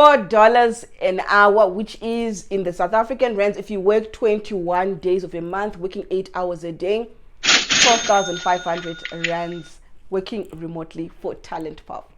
$4 an hour, which is in the South African rands, if you work 21 days of a month, working 8 hours a day, 12,500 rands working remotely for Talent Pop.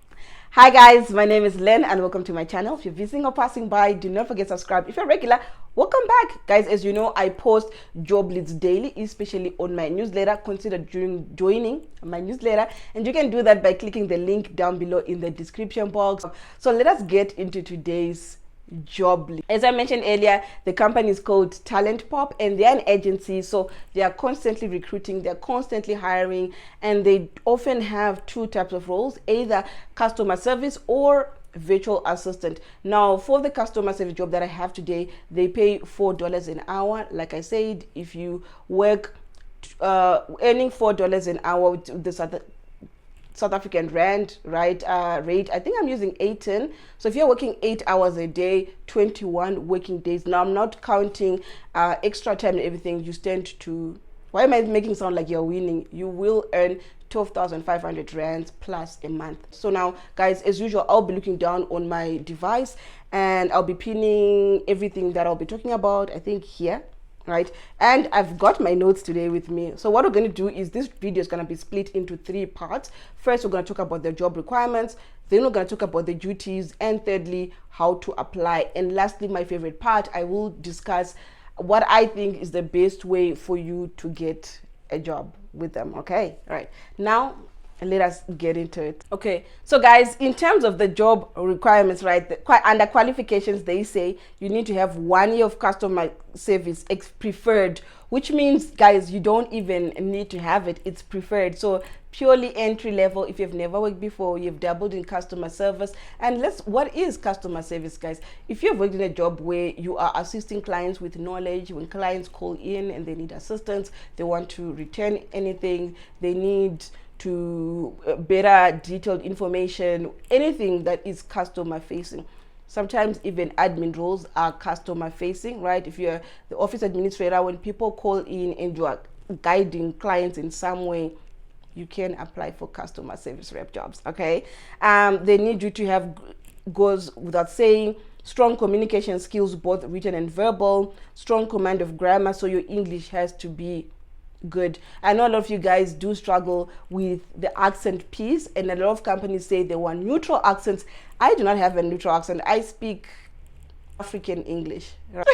Hi guys, my name is Len and welcome to my channel. If you're visiting or passing by, do not forget to subscribe. If you're regular, welcome back. Guys, as you know, I post job leads daily, especially on my newsletter. Consider joining my newsletter, and you can do that by clicking the link down below in the description box. So let us get into today's job lead. As I mentioned earlier, the company is called Talent Pop and they're an agency, so they are constantly recruiting, they're constantly hiring, and they often have two types of roles, either customer service or virtual assistant. Now for the customer service job that I have today, they pay $4 an hour. Like I said, if you work earning $4 an hour with the South African rand, right, rate, I think I'm using 18. So if you're working 8 hours a day, 21 working days. Now I'm not counting extra time and everything. You stand to, why am I making it sound like you're winning? You will earn 12,500 rands plus a month. So now guys, as usual, I'll be looking down on my device and I'll be pinning everything that I'll be talking about, I think here, right? And I've got my notes today with me. So what we're going to do is this video is going to be split into 3 parts. First, we're going to talk about the job requirements, then we're going to talk about the duties, and thirdly, how to apply. And lastly, my favorite part, I will discuss what I think is the best way for you to get a job with them. Okay, all right, now let us get into it. Okay, so guys, in terms of the job requirements, right, under qualifications, they say you need to have 1 year of customer service preferred, which means guys, you don't even need to have it, it's preferred. So purely entry level. If you've never worked before, you've dabbled in customer service. And what is customer service, guys? If you've worked in a job where you are assisting clients with knowledge, when clients call in and they need assistance, they want to return anything, they need to better detailed information, anything that is customer facing. Sometimes even admin roles are customer facing, right? If you're the office administrator, when people call in and you are guiding clients in some way, you can apply for customer service rep jobs. Okay, they need you to have, goes without saying, strong communication skills, both written and verbal, strong command of grammar, so your English has to be good. I know a lot of you guys do struggle with the accent piece, and a lot of companies say they want neutral accents. I do not have a neutral accent. I speak African English, right?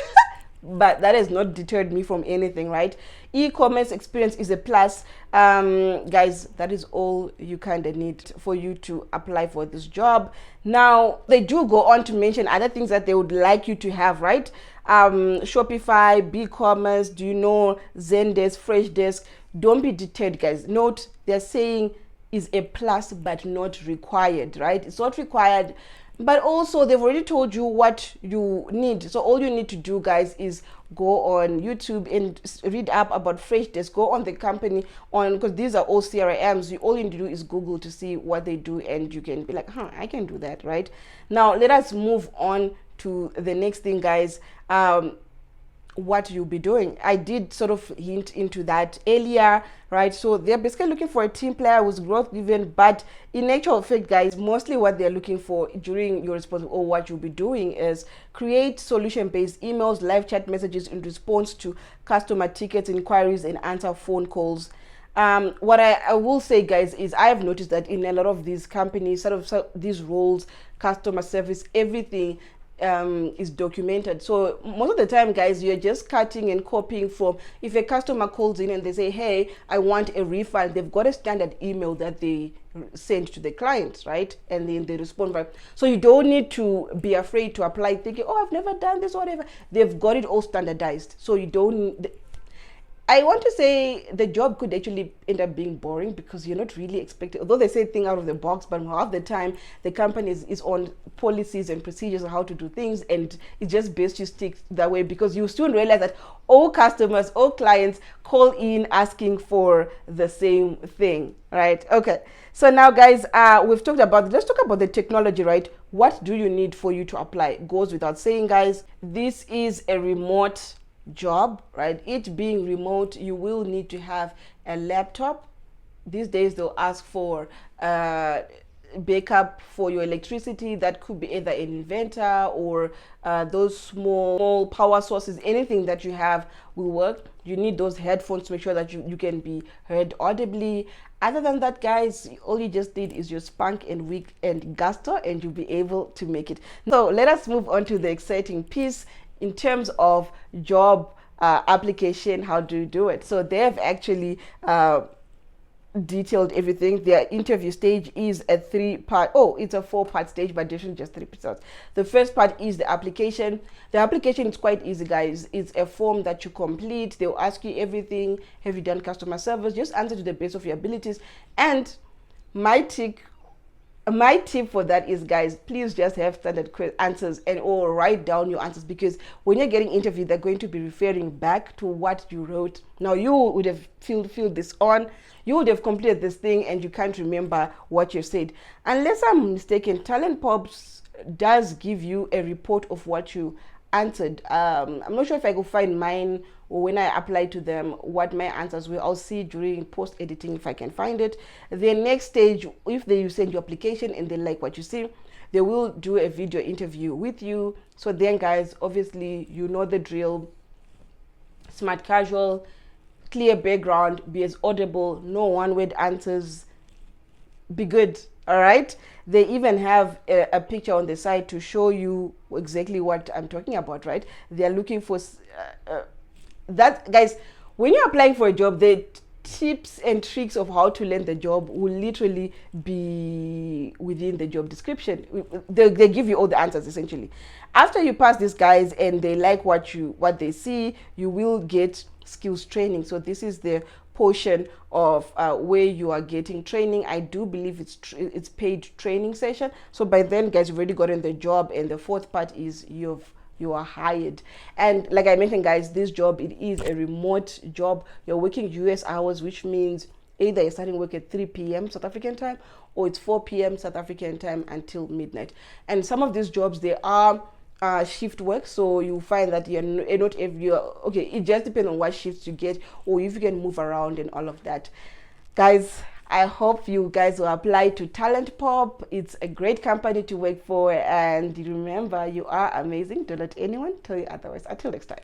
But that has not deterred me from anything, right? E-commerce experience is a plus. Guys, that is all you kind of need for you to apply for this job. Now, they do go on to mention other things that they would like you to have, right? Shopify, B-commerce, do you know, Zendesk, Freshdesk? Don't be deterred, guys. Note, they're saying is a plus but not required, right? It's not required, but also they've already told you what you need. So all you need to do, guys, is go on YouTube and read up about Freshdesk. Go on the company because these are all CRMs. All you need to do is Google to see what they do, and you can be like, I can do that, right? Now let us move on to the next thing, guys. What you'll be doing. I did sort of hint into that earlier, right? So they're basically looking for a team player who's growth driven, but in actual fact, guys, mostly what they're looking for during your response or what you'll be doing is create solution-based emails, live chat messages in response to customer tickets, inquiries, and answer phone calls. What I will say, guys, is I have noticed that in a lot of these companies, these roles, customer service, everything is documented. So most of the time, guys, you're just cutting and copying from, if a customer calls in and they say, hey, I want a refund, they've got a standard email that they send to the client, right? And then they respond back. So you don't need to be afraid to apply thinking, oh, I've never done this or whatever. They've got it all standardized. So you don't, I want to say the job could actually end up being boring because you're not really expected, although they say think out of the box, but half the time the company is on policies and procedures on how to do things, and it's just best you stick that way because you soon realize that all customers, all clients call in asking for the same thing, right? Okay, so now guys, we've talked about, let's talk about the technology, right? What do you need for you to apply? It goes without saying, guys, this is a remote job, right? It being remote, you will need to have a laptop. These days they'll ask for backup for your electricity. That could be either an inverter or those small power sources. Anything that you have will work. You need those headphones to make sure that you can be heard audibly. Other than that, guys, all you just need is your spunk and wig and guster, and you'll be able to make it. So let us move on to the exciting piece in terms of job application. How do you do it? So they have actually detailed everything. Their interview stage is a 3-part, it's a 4-part stage, but there's just 3 parts. The first part is the application. The application is quite easy, guys. It's a form that you complete. They'll ask you everything. Have you done customer service? Just answer to the best of your abilities. And my tip for that is, guys, please just have standard answers and or write down your answers, because when you're getting interviewed, they're going to be referring back to what you wrote. Now, you would have filled this on, you would have completed this thing, and you can't remember what you said. Unless I'm mistaken, Talent Pops does give you a report of what you answered. I'm not sure if I could find mine, or when I apply to them what my answers were. I'll see during post editing if I can find it. The next stage, if you send your application and they like what you see, they will do a video interview with you. So then, guys, obviously you know the drill. Smart casual, clear background, be as audible, no one-word answers, be good. All right, they even have a picture on the side to show you exactly what I'm talking about, right? They're looking for that, guys. When you're applying for a job, the tips and tricks of how to land the job will literally be within the job description. They give you all the answers essentially. After you pass these, guys, and they like what they see, you will get skills training. So this is the portion of where you are getting training. I do believe it's paid training session. So by then, guys, you've already gotten the job, and the 4th part is you are hired. And like I mentioned, guys, this job, it is a remote job. You're working US hours, which means either you're starting work at 3 p.m. South African time, or it's 4 p.m. South African time until midnight. And some of these jobs, they are shift work, so you find that you're not every okay, it just depends on what shifts you get, or if you can move around and all of that. Guys, I hope you guys will apply to Talent Pop. It's a great company to work for, and remember, you are amazing. Don't let anyone tell you otherwise. Until next time.